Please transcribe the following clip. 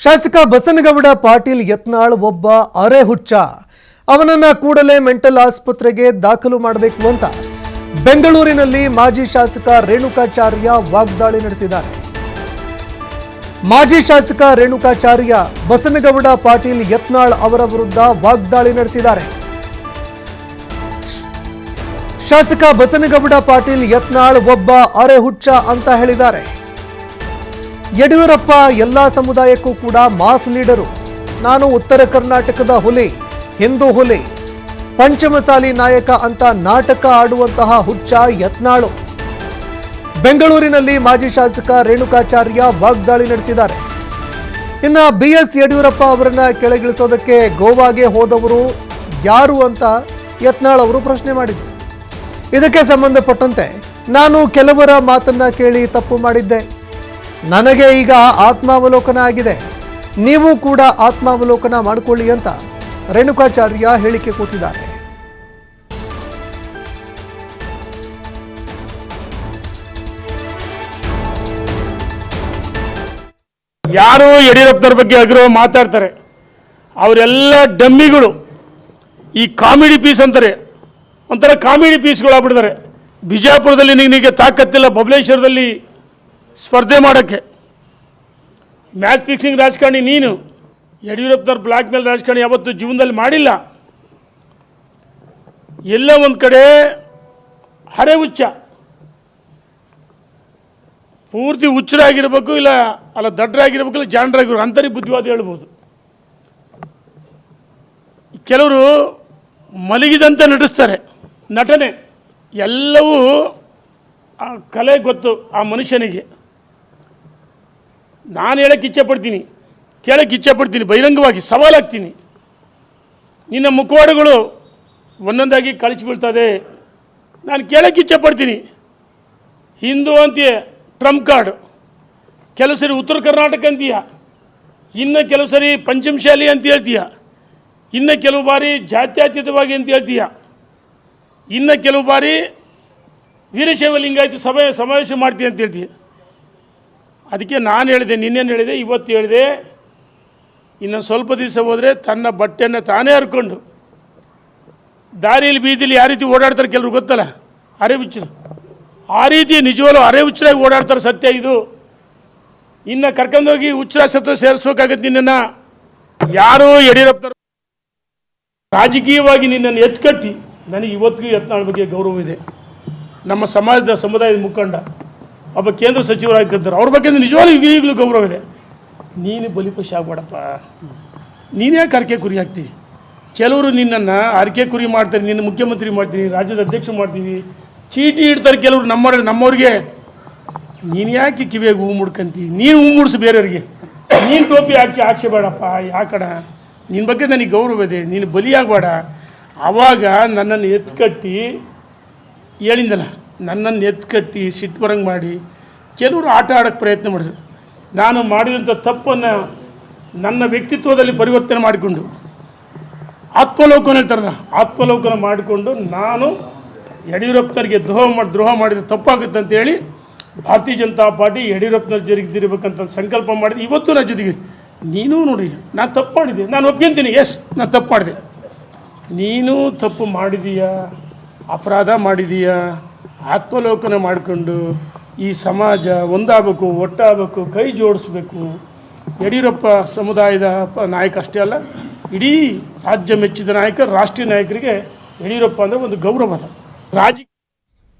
ಶಾಸಕ ಬಸನಗೌಡ ಪಾಟೀಲ್ ಯತ್ನಾಳ್ ಒಬ್ಬ ಅರೆ ಹುಚ್ಚ, ಅವನನ್ನ ಕೂಡಲೇ ಮೆಂಟಲ್ ಆಸ್ಪತ್ರೆಗೆ ದಾಖಲು ಮಾಡಬೇಕು ಅಂತ ಬೆಂಗಳೂರಿನಲ್ಲಿ ಮಾಜಿ ಶಾಸಕ ರೇಣುಕಾಚಾರ್ಯ ವಾಗ್ದಾಳಿ ನಡೆಸಿದ್ದಾರೆ. ಮಾಜಿ ಶಾಸಕ ರೇಣುಕಾಚಾರ್ಯ ಬಸನಗೌಡ ಪಾಟೀಲ್ ಯತ್ನಾಳ್ ಅವರ ವಿರುದ್ಧ ವಾಗ್ದಾಳಿ ನಡೆಸಿದ್ದಾರೆ. ಶಾಸಕ ಬಸನಗೌಡ ಪಾಟೀಲ್ ಯತ್ನಾಳ್ ಒಬ್ಬ ಅರೆ ಹುಚ್ಚ ಅಂತ ಹೇಳಿದ್ದಾರೆ. ಯಡಿಯೂರಪ್ಪ ಎಲ್ಲಾ ಸಮುದಾಯಕ್ಕೂ ಕೂಡ ಮಾಸ್ ಲೀಡರು. ನಾನು ಉತ್ತರ ಕರ್ನಾಟಕದ ಹುಲಿ, ಹಿಂದೂ ಹುಲಿ, ಪಂಚಮಸಾಲಿ ನಾಯಕ ಅಂತ ನಾಟಕ ಆಡುವಂತಹ ಹುಚ್ಚ ಯತ್ನಾಳು. ಬೆಂಗಳೂರಿನಲ್ಲಿ ಮಾಜಿ ಶಾಸಕ ರೇಣುಕಾಚಾರ್ಯ ವಾಗ್ದಾಳಿ ನಡೆಸಿದ್ದಾರೆ. ಇನ್ನ BS ಯಡಿಯೂರಪ್ಪ ಅವರನ್ನ ಕೆಳಗಿಳಿಸೋದಕ್ಕೆ ಗೋವಾಗೆ ಹೋದವರು ಯಾರು ಅಂತ ಯತ್ನಾಳ್ ಅವರು ಪ್ರಶ್ನೆ ಮಾಡಿದರು. ಇದಕ್ಕೆ ಸಂಬಂಧಪಟ್ಟಂತೆ ನಾನು ಕೆಲವರ ಮಾತನ್ನ ಕೇಳಿ ತಪ್ಪು ಮಾಡಿದ್ದೆ, ನನಗೆ ಈಗ ಆತ್ಮಾವಲೋಕನ ಆಗಿದೆ, ನೀವು ಕೂಡ ಆತ್ಮಾವಲೋಕನ ಮಾಡಿಕೊಳ್ಳಿ ಅಂತ ರೇಣುಕಾಚಾರ್ಯ ಹೇಳಿಕೆ ಕೊಟ್ಟಿದ್ದಾರೆ. ಯಾರು ಯಡಿಯೂರಪ್ಪನವ್ರ ಬಗ್ಗೆ ಅಗ್ರಹ ಮಾತಾಡ್ತಾರೆ ಅವರೆಲ್ಲ ಡಮ್ಮಿಗಳು. ಈ ಕಾಮಿಡಿ ಪೀಸ್ ಅಂತಾರೆ, ಒಂಥರ ಕಾಮಿಡಿ ಪೀಸ್ಗಳು ಆಗ್ಬಿಡ್ತಾರೆ. ಬಿಜಾಪುರದಲ್ಲಿ ನಿನಗೆ ತಾಕತ್ತಿಲ್ಲ ಬಬಲೇಶ್ವರದಲ್ಲಿ ಸ್ಪರ್ಧೆ ಮಾಡೋಕ್ಕೆ. ಮ್ಯಾಚ್ ಫಿಕ್ಸಿಂಗ್ ರಾಜಕಾರಣಿ ನೀನು. ಯಡಿಯೂರಪ್ಪನವ್ರ ಬ್ಲ್ಯಾಕ್ ಮೇಲ್ ರಾಜಕಾರಣಿ ಯಾವತ್ತೂ ಜೀವನದಲ್ಲಿ ಮಾಡಿಲ್ಲ. ಎಲ್ಲ ಒಂದು ಕಡೆ ಹರೆ ಹುಚ್ಚ, ಪೂರ್ತಿ ಹುಚ್ಚರಾಗಿರ್ಬೇಕು, ಅಲ್ಲ ದಡ್ಡರಾಗಿರ್ಬೇಕು, ಇಲ್ಲ ಜಾಣರಾಗಿರ್ಬೇಕು, ಅಂತರಿ ಬುದ್ಧಿವಾದ ಹೇಳ್ಬೋದು. ಕೆಲವರು ಮಲಗಿದಂತೆ ನಟಿಸ್ತಾರೆ, ನಟನೆ ಎಲ್ಲವೂ ಆ ಕಲೆ ಗೊತ್ತು ಆ ಮನುಷ್ಯನಿಗೆ. ನಾನು ಹೇಳಕ್ಕೆ ಇಚ್ಛೆಪಡ್ತೀನಿ, ಕೇಳಕ್ಕೆ ಇಚ್ಛೆಪಡ್ತೀನಿ, ಬಹಿರಂಗವಾಗಿ ಸವಾಲಾಗ್ತೀನಿ. ನಿನ್ನ ಮುಖವಾಡಗಳು ಒಂದೊಂದಾಗಿ ಕಳಿಸಿ ಬೀಳ್ತದೆ. ನಾನು ಕೇಳಕ್ಕೆ ಇಚ್ಛೆಪಡ್ತೀನಿ. ಹಿಂದೂ ಅಂತೀಯ, ಟ್ರಂಪ್ ಕಾರ್ಡ್. ಕೆಲವು ಸರಿ ಉತ್ತರ ಕರ್ನಾಟಕ ಅಂತೀಯ, ಇನ್ನು ಕೆಲವು ಸರಿ ಪಂಚಮಶಾಲಿ ಅಂತ ಹೇಳ್ತೀಯ, ಇನ್ನು ಕೆಲವು ಬಾರಿ ಜಾತ್ಯತೀತವಾಗಿ ಅಂತ ಹೇಳ್ತೀಯ, ಇನ್ನು ಕೆಲವು ಬಾರಿ ವೀರಶೈವ ಲಿಂಗಾಯತ ಸಮಾವೇಶ ಮಾಡ್ತೀಯ ಅಂತ ಹೇಳ್ತೀಯ. ಅದಕ್ಕೆ ನಾನು ಹೇಳಿದೆ, ನಿನ್ನೇನು ಹೇಳಿದೆ, ಇವತ್ತು ಹೇಳಿದೆ, ಇನ್ನು ಸ್ವಲ್ಪ ದಿವಸ ಹೋದರೆ ತನ್ನ ಬಟ್ಟೆಯನ್ನು ತಾನೇ ಹರ್ಕೊಂಡು ದಾರಿಯಲ್ಲಿ ಬೀದಿಲಿ ಯಾವ ರೀತಿ ಓಡಾಡ್ತಾರೆ ಕೆಲವರು ಗೊತ್ತಲ್ಲ, ಅರೆ ಹುಚ್ಚರು. ಆ ರೀತಿ ನಿಜವಾಗ್ಲೂ ಅರೆ ಹುಚ್ಚರಾಗಿ ಓಡಾಡ್ತಾರೆ, ಸತ್ಯ ಇದು. ಇನ್ನು ಕರ್ಕೊಂಡೋಗಿ ಹುಚ್ಚರಾಸತ್ರ ಸೇರಿಸ್ಬೇಕಾಗತ್ತೆ ನಿನ್ನನ್ನು. ಯಾರು ಯಡಿಯೂರಪ್ಪನವರು ರಾಜಕೀಯವಾಗಿ ನಿನ್ನನ್ನು ಎತ್ಕಟ್ಟಿ, ನನಗೆ ಇವತ್ತಿಗೂ ಯತ್ನಾಳ್ ಬಗ್ಗೆ ಗೌರವ ಇದೆ. ನಮ್ಮ ಸಮುದಾಯದ ಮುಖಂಡ, ಒಬ್ಬ ಕೇಂದ್ರ ಸಚಿವರಾಗಿರ್ತಾರೆ, ಅವ್ರ ಬಗ್ಗೆ ನಿಜವಾಗ್ಲೂ ಈಗಲೂ ಗೌರವ ಇದೆ. ನೀನು ಬಲಿಪಶು ಆಗ್ಬೇಡಪ್ಪ. ನೀನು ಯಾಕೆ ಅರಕೆ ಕುರಿ ಹಾಕ್ತೀವಿ? ಕೆಲವರು ನಿನ್ನನ್ನು ಅರಕೆ ಕುರಿ ಮಾಡ್ತಾರೆ, ನಿನ್ನ ಮುಖ್ಯಮಂತ್ರಿ ಮಾಡ್ತೀನಿ, ರಾಜ್ಯದ ಅಧ್ಯಕ್ಷ ಮಾಡ್ತೀವಿ, ಚೀಟಿ ಇಡ್ತಾರೆ ಕೆಲವರು ನಮ್ಮವ್ರಿಗೆ. ನೀನು ಯಾಕೆ ಕಿವಿಯಾಗಿ ಹೂ ಮುಡ್ಕಂತೀವಿ? ನೀನು ಹೂ ಮುಡ್ಸು ಬೇರೆಯವ್ರಿಗೆ. ನೀನು ಟೋಪಿ ಹಾಕಿ ಹಾಕ್ಸಬೇಡಪ್ಪ. ಯಾಕಡ ನಿನ್ನ ಬಗ್ಗೆ ನನಗೆ ಗೌರವ ಇದೆ, ನೀನು ಬಲಿಯಾಗಬೇಡ. ಆವಾಗ ನನ್ನನ್ನು ಎತ್ಕಟ್ಟಿ ಹೇಳಿದ್ದಲ್ಲ, ನನ್ನನ್ನು ಎತ್ಕಟ್ಟಿ ಸಿಟ್ಟು ಬರಂಗೆ ಮಾಡಿ ಕೆಲವರು ಆಟ ಆಡೋಕ್ಕೆ ಪ್ರಯತ್ನ ಮಾಡಿದ್ರು. ನಾನು ಮಾಡಿದಂಥ ತಪ್ಪನ್ನು ನನ್ನ ವ್ಯಕ್ತಿತ್ವದಲ್ಲಿ ಪರಿವರ್ತನೆ ಮಾಡಿಕೊಂಡು ಆತ್ಮಲೋಕನ ಹೇಳ್ತಾರಲ್ಲ, ಆತ್ಮಲೋಕನ ಮಾಡಿಕೊಂಡು ನಾನು ಯಡಿಯೂರಪ್ಪನವರಿಗೆ ದ್ರೋಹ ಮಾಡಿದ ತಪ್ಪಾಗುತ್ತೆ ಅಂತೇಳಿ ಭಾರತೀಯ ಜನತಾ ಪಾರ್ಟಿ ಯಡಿಯೂರಪ್ಪನವ್ರ ಜರುಗಿದಿರ್ಬೇಕಂತ ಸಂಕಲ್ಪ ಮಾಡಿದೆ. ಇವತ್ತು ನನ್ನ ಜೊತೆಗೆ ನೀನು ನೋಡಿ, ನಾನು ತಪ್ಪು ಮಾಡಿದೆ, ನಾನು ಒಪ್ಕೊಂತೀನಿ, ಎಸ್ ನಾನು ತಪ್ಪು ಮಾಡಿದೆ. ನೀನು ತಪ್ಪು ಮಾಡಿದೀಯಾ, ಅಪರಾಧ ಮಾಡಿದೀಯಾ, ಆತ್ಮಲೋಕನ ಮಾಡಿಕೊಂಡು ಈ ಸಮಾಜ ಒಂದಾಗಬೇಕು, ಒಟ್ಟಾಗಬೇಕು, ಕೈ ಜೋಡಿಸ್ಬೇಕು. ಯಡಿಯೂರಪ್ಪ ಸಮುದಾಯದ ನಾಯಕ ಅಷ್ಟೇ ಅಲ್ಲ, ಇಡೀ ರಾಜ್ಯ ಮೆಚ್ಚಿದ ನಾಯಕ, ರಾಷ್ಟ್ರೀಯ ನಾಯಕರಿಗೆ ಯಡಿಯೂರಪ್ಪ ಅಂದರೆ ಒಂದು ಗೌರವದ ರಾಜಕೀಯ